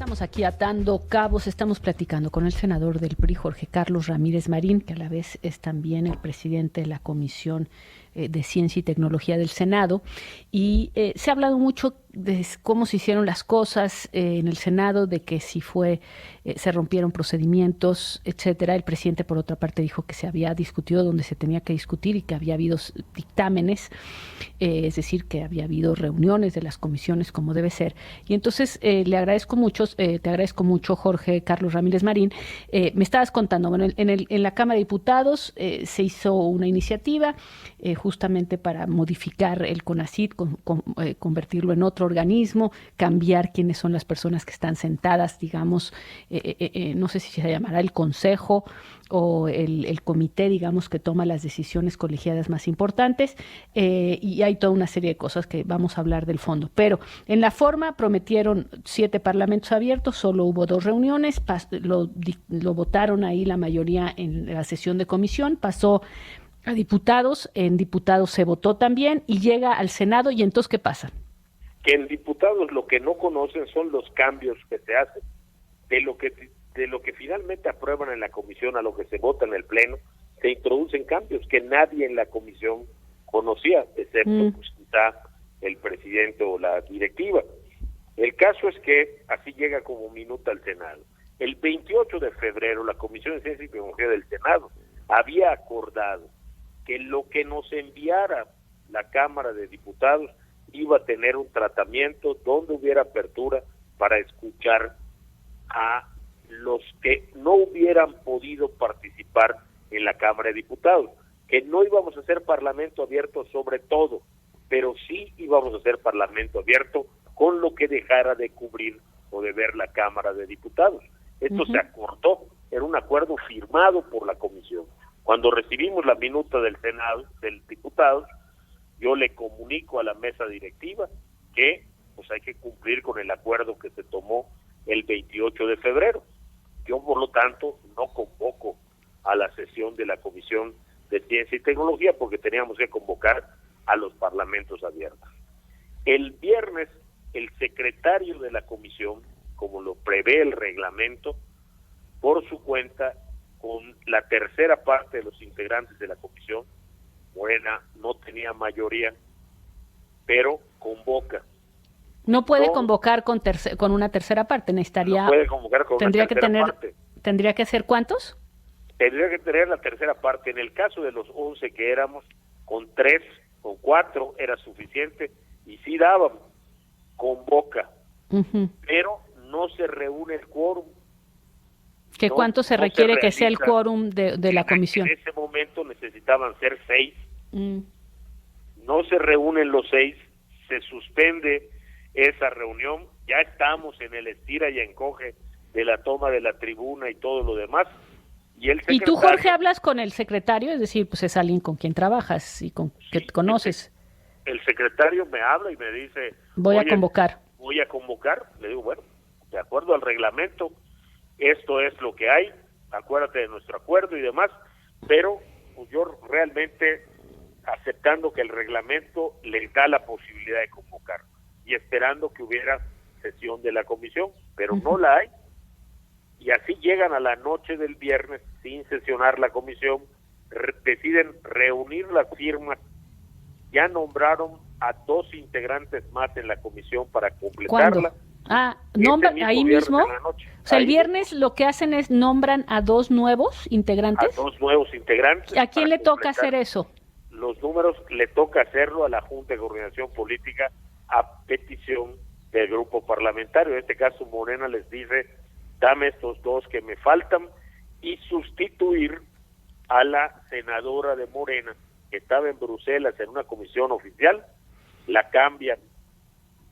Estamos aquí atando cabos, estamos platicando con el senador del PRI, Jorge Carlos Ramírez Marín, que a la vez es también el presidente de la Comisión de Ciencia y Tecnología del Senado, y se ha hablado mucho de cómo se hicieron las cosas en el Senado, de que si se rompieron procedimientos, etcétera. El presidente, por otra parte, dijo que se había discutido donde se tenía que discutir y que había habido dictámenes, es decir, que había habido reuniones de las comisiones como debe ser. Y entonces te agradezco mucho, Jorge Carlos Ramírez Marín. Me estabas contando, bueno, en la Cámara de Diputados se hizo una iniciativa justamente para modificar el CONACYT, convertirlo en otro organismo, cambiar quiénes son las personas que están sentadas, digamos, no sé si se llamará el consejo o el comité, digamos, que toma las decisiones colegiadas más importantes, y hay toda una serie de cosas que vamos a hablar del fondo. Pero en la forma prometieron 7 parlamentos abiertos, solo hubo 2 reuniones, lo votaron ahí la mayoría en la sesión de comisión, pasó a diputados, en diputados se votó también y llega al Senado. ¿Y entonces qué pasa? Que en diputados lo que no conocen son los cambios que se hacen, de lo que finalmente aprueban en la comisión a lo que se vota en el pleno, se introducen cambios que nadie en la comisión conocía, excepto pues quizá el presidente o la directiva. El caso es que así llega como minuta al Senado. El 28 de febrero la Comisión de Ciencia y Tecnología del Senado había acordado que lo que nos enviara la Cámara de Diputados iba a tener un tratamiento donde hubiera apertura para escuchar a los que no hubieran podido participar en la Cámara de Diputados, que no íbamos a hacer parlamento abierto sobre todo, pero sí íbamos a hacer parlamento abierto con lo que dejara de cubrir o de ver la Cámara de Diputados. Esto se acordó, era un acuerdo firmado por la comisión. Cuando recibimos la minuta del Senado, del diputado, yo le comunico a la mesa directiva que pues hay que cumplir con el acuerdo que se tomó el 28 de febrero. Yo, por lo tanto, no convoco a la sesión de la Comisión de Ciencia y Tecnología porque teníamos que convocar a los parlamentos abiertos. El viernes, el secretario de la comisión, como lo prevé el reglamento, por su cuenta, con la tercera parte de los integrantes de la comisión, Morena no tenía mayoría, pero convoca. No puede convocar con una tercera parte, necesitaría... No puede convocar con una tercera parte. ¿Tendría que hacer cuántos? Tendría que tener la tercera parte. En el caso de los 11 que éramos, con 3 o 4 era suficiente, y sí dábamos, convoca, pero no se reúne el quórum. ¿Cuánto se requiere que sea el quórum de la comisión? En ese momento necesitaban ser 6. No se reúnen los 6, se suspende esa reunión, ya estamos en el estira y encoge de la toma de la tribuna y todo lo demás. ¿Y tú, Jorge, hablas con el secretario? Es decir, pues es alguien con quien trabajas y que conoces. El secretario me habla y me dice... Voy a convocar. Le digo, bueno, de acuerdo al reglamento, esto es lo que hay, acuérdate de nuestro acuerdo y demás, pero pues yo realmente aceptando que el reglamento le da la posibilidad de convocar y esperando que hubiera sesión de la comisión, pero no la hay. Y así llegan a la noche del viernes sin sesionar la comisión, deciden reunir las firmas, ya nombraron a 2 integrantes más en la comisión para completarla. ¿Nombran ahí mismo? O sea, el viernes lo que hacen es nombran a 2 nuevos integrantes. A 2 nuevos integrantes. ¿A quién le toca hacer eso? Los números le toca hacerlo a la Junta de Coordinación Política a petición del grupo parlamentario. En este caso, Morena les dice, dame estos 2 que me faltan, y sustituir a la senadora de Morena, que estaba en Bruselas en una comisión oficial, la cambian,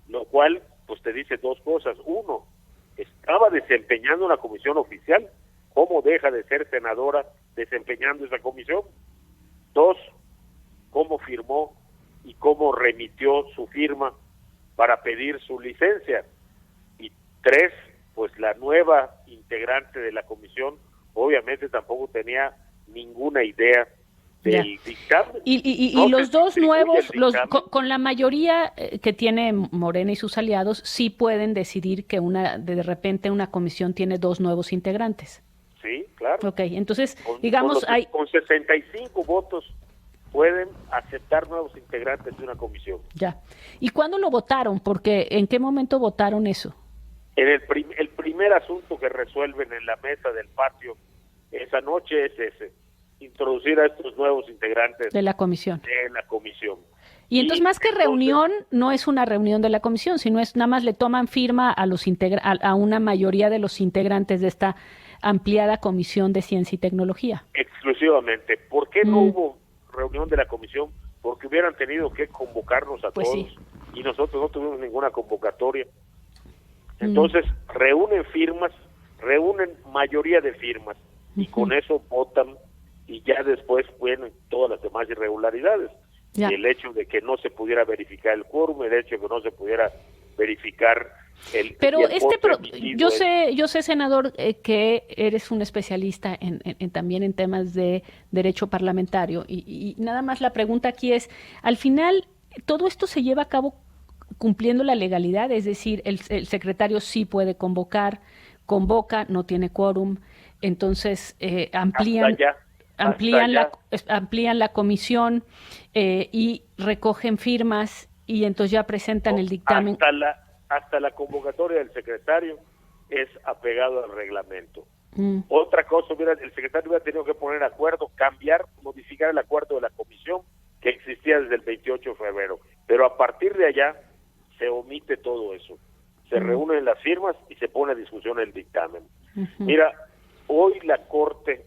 lo cual pues te dice 2 cosas. 1, estaba desempeñando una comisión oficial, ¿cómo deja de ser senadora desempeñando esa comisión? 2, cómo firmó y cómo remitió su firma para pedir su licencia. Y 3, pues la nueva integrante de la comisión obviamente tampoco tenía ninguna idea del dictamen. Y los dos nuevos, con la mayoría que tiene Morena y sus aliados, sí pueden decidir que de repente una comisión tiene dos nuevos integrantes. Sí, claro. Ok, entonces, digamos... Con 65 votos pueden aceptar nuevos integrantes de una comisión. Ya. ¿Y cuándo lo votaron? Porque ¿en qué momento votaron eso? En el primer asunto que resuelven en la mesa del patio esa noche es ese: introducir a estos nuevos integrantes de la comisión. Y entonces, más que reunión, no es una reunión de la comisión, sino es nada más le toman firma a una mayoría de los integrantes de esta ampliada Comisión de Ciencia y Tecnología. Exclusivamente. ¿Por qué no hubo reunión de la comisión? Porque hubieran tenido que convocarnos a todos, sí, y nosotros no tuvimos ninguna convocatoria. Entonces, reúnen mayoría de firmas, y con eso votan, y ya después vienen todas las demás irregularidades. Ya. El hecho de que no se pudiera verificar el quórum, el hecho de que no se pudiera verificar el... Pero yo sé, senador, que eres un especialista también en temas de derecho parlamentario, y nada más la pregunta aquí es, al final, ¿todo esto se lleva a cabo cumpliendo la legalidad? Es decir, el secretario sí puede convoca, no tiene quórum, entonces amplían la comisión y recogen firmas, y entonces ya presentan el dictamen. Hasta la convocatoria del secretario es apegado al reglamento. Otra cosa, el secretario hubiera tenido que poner acuerdo, modificar el acuerdo de la comisión que existía desde el 28 de febrero, pero a partir de allá se omite todo eso. Se reúnen las firmas y se pone a discusión el dictamen. Mira, hoy la Corte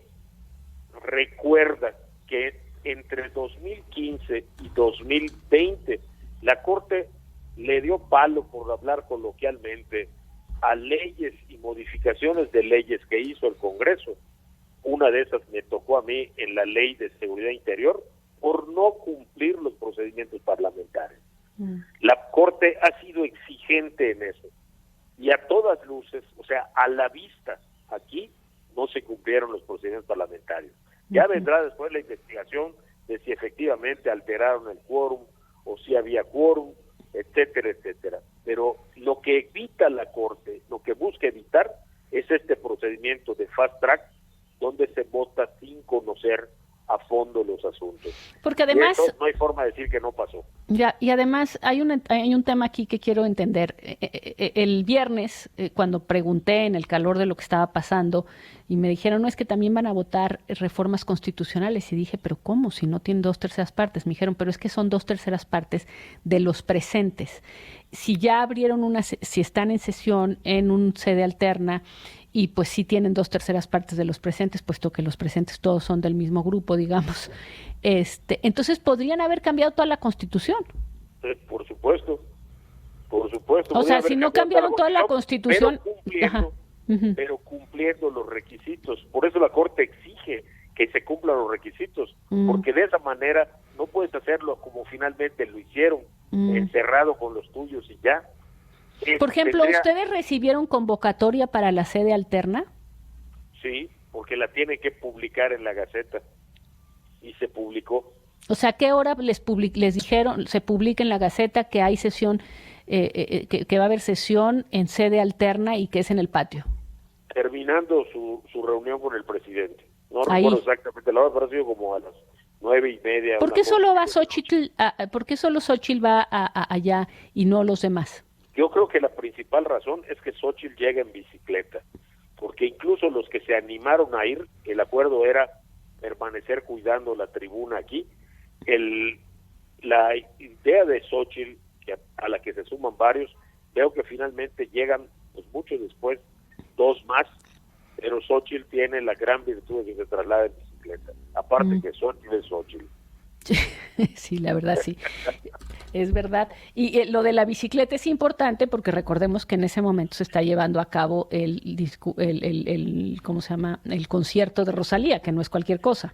recuerda que entre 2015 y 2020 la Corte le dio palo, por hablar coloquialmente, a leyes y modificaciones de leyes que hizo el Congreso. Una de esas me tocó a mí en la Ley de Seguridad Interior por no cumplir los procedimientos parlamentarios. La Corte ha sido exigente en eso, y a todas luces, o sea, a la vista, aquí no se cumplieron los procedimientos parlamentarios. Ya vendrá después la investigación de si efectivamente alteraron el quórum o si había quórum, etcétera, etcétera. Pero lo que evita la Corte, lo que busca evitar, es este procedimiento de fast track, donde se vota sin conocer a fondo los asuntos. Porque además... Y eso no hay forma de decir que no pasó. Ya, y además hay un tema aquí que quiero entender. El viernes, cuando pregunté en el calor de lo que estaba pasando, y me dijeron, no, es que también van a votar reformas constitucionales, y dije, pero ¿cómo? Si no tienen 2/3 partes. Me dijeron, pero es que son 2/3 partes de los presentes. Si ya abrieron si están en sesión en un sede alterna, y pues sí tienen 2/3 partes de los presentes, puesto que los presentes todos son del mismo grupo, digamos. Entonces, ¿podrían haber cambiado toda la Constitución? Por supuesto. O sea, si no cambiaron toda la Constitución... Pero cumpliendo los requisitos. Por eso la Corte exige que se cumplan los requisitos, porque de esa manera no puedes hacerlo como finalmente lo hicieron, encerrado con los tuyos y ya. Por ejemplo, ¿ustedes recibieron convocatoria para la sede alterna? Sí, porque la tienen que publicar en la Gaceta, y se publicó. O sea, ¿qué hora les dijeron, se publica en la Gaceta que hay sesión, que va a haber sesión en sede alterna y que es en el patio? Terminando su reunión con el presidente. No recuerdo exactamente la hora, pero ha sido como a las 9:30. ¿Por qué solo Xóchitl va allá y no los demás? Yo creo que la principal razón es que Xóchitl llega en bicicleta, porque incluso los que se animaron a ir, el acuerdo era permanecer cuidando la tribuna aquí. La idea de Xóchitl, a la que se suman varios, veo que finalmente llegan pues mucho después 2 más, pero Xóchitl tiene la gran virtud de que se traslada en bicicleta, aparte que Xóchitl es Xóchitl. Sí, la verdad sí, es verdad. Y lo de la bicicleta es importante porque recordemos que en ese momento se está llevando a cabo ¿cómo se llama? El concierto de Rosalía, que no es cualquier cosa.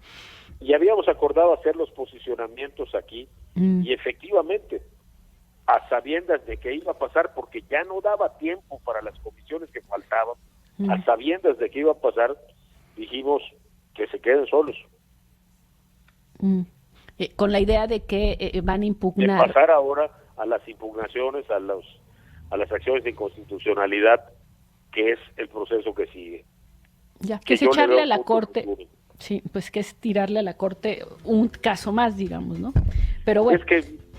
Y habíamos acordado hacer los posicionamientos aquí, y efectivamente, a sabiendas de que iba a pasar, porque ya no daba tiempo para las comisiones que faltaban, a sabiendas de que iba a pasar, dijimos que se queden solos. Con la idea de que van a impugnar. De pasar ahora a las impugnaciones, a las acciones de inconstitucionalidad, que es el proceso que sigue. Ya, que es echarle a la Corte, sí, pues que es tirarle a la Corte un caso más, digamos, ¿no? Pero bueno.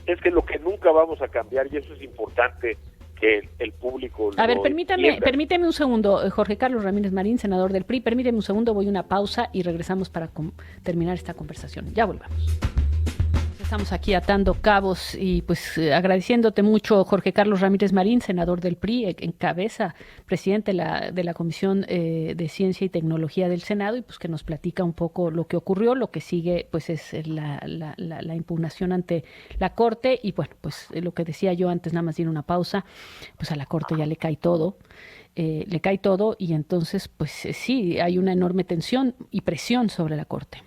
Es que lo que nunca vamos a cambiar, y eso es importante que el público A ver, permíteme un segundo, Jorge Carlos Ramírez Marín, senador del PRI, permíteme un segundo, voy a una pausa y regresamos para terminar esta conversación. Ya volvamos. Estamos aquí atando cabos y pues agradeciéndote mucho, Jorge Carlos Ramírez Marín, senador del PRI, presidente de la Comisión de Ciencia y Tecnología del Senado, y pues que nos platica un poco lo que ocurrió. Lo que sigue pues es la impugnación ante la Corte, y bueno, pues lo que decía yo antes, nada más ir una pausa, pues a la Corte ya le cae todo. Y entonces pues sí, hay una enorme tensión y presión sobre la Corte.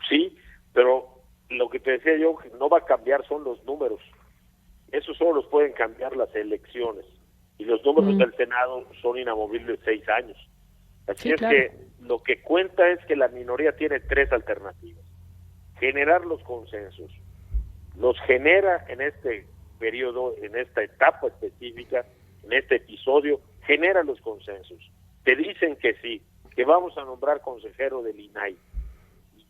Sí, pero lo que te decía yo, que no va a cambiar son los números. Eso solo los pueden cambiar las elecciones. Y los números del Senado son inamovibles 6 años. Así es claro. Que lo que cuenta es que la minoría tiene 3 alternativas. Generar los consensos. Los genera en este periodo, en esta etapa específica, en este episodio, genera los consensos. Te dicen que sí, que vamos a nombrar consejero del INAI.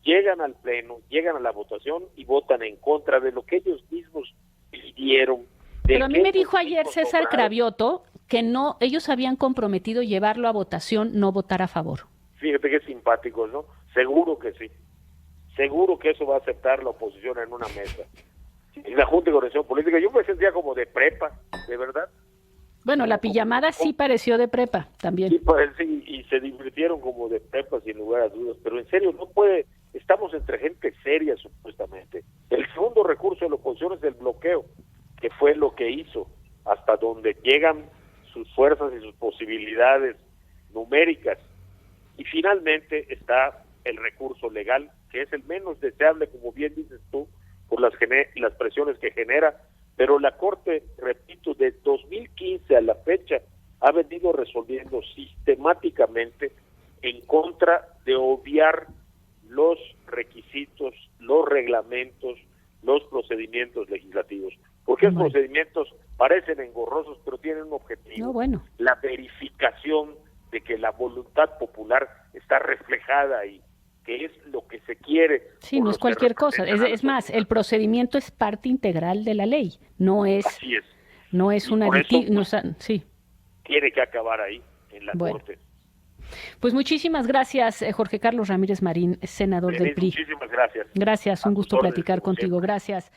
Llegan al pleno, llegan a la votación y votan en contra de lo que ellos mismos pidieron. Pero a mí me dijo ayer César Cravioto que no, ellos habían comprometido llevarlo a votación, no votar a favor. Fíjate qué simpáticos, ¿no? Seguro que sí. Seguro que eso va a aceptar la oposición en una mesa. En la Junta de Coordinación Política, yo me sentía como de prepa, de verdad. Bueno, la pijamada sí pareció de prepa también. Sí, y se divirtieron como de prepa sin lugar a dudas, pero en serio, no puede. Estamos entre gente seria, supuestamente. El segundo recurso de la oposición es el bloqueo, que fue lo que hizo, hasta donde llegan sus fuerzas y sus posibilidades numéricas. Y finalmente está el recurso legal, que es el menos deseable, como bien dices tú, por las presiones que genera, pero la Corte, repito, de 2015 a la fecha, ha venido resolviendo sistemáticamente en contra de obviar los requisitos, los reglamentos, los procedimientos legislativos. Porque esos procedimientos parecen engorrosos, pero tienen un objetivo. No, bueno. La verificación de que la voluntad popular está reflejada ahí, que es lo que se quiere. Sí, no es cualquier cosa. Es más, el procedimiento es parte integral de la ley. No es. Así es. No es un aditivo. Sí. Tiene que acabar ahí, en la Corte. Pues muchísimas gracias, Jorge Carlos Ramírez Marín, senador del PRI. Muchísimas gracias. Gracias, un gusto platicar contigo. Gracias.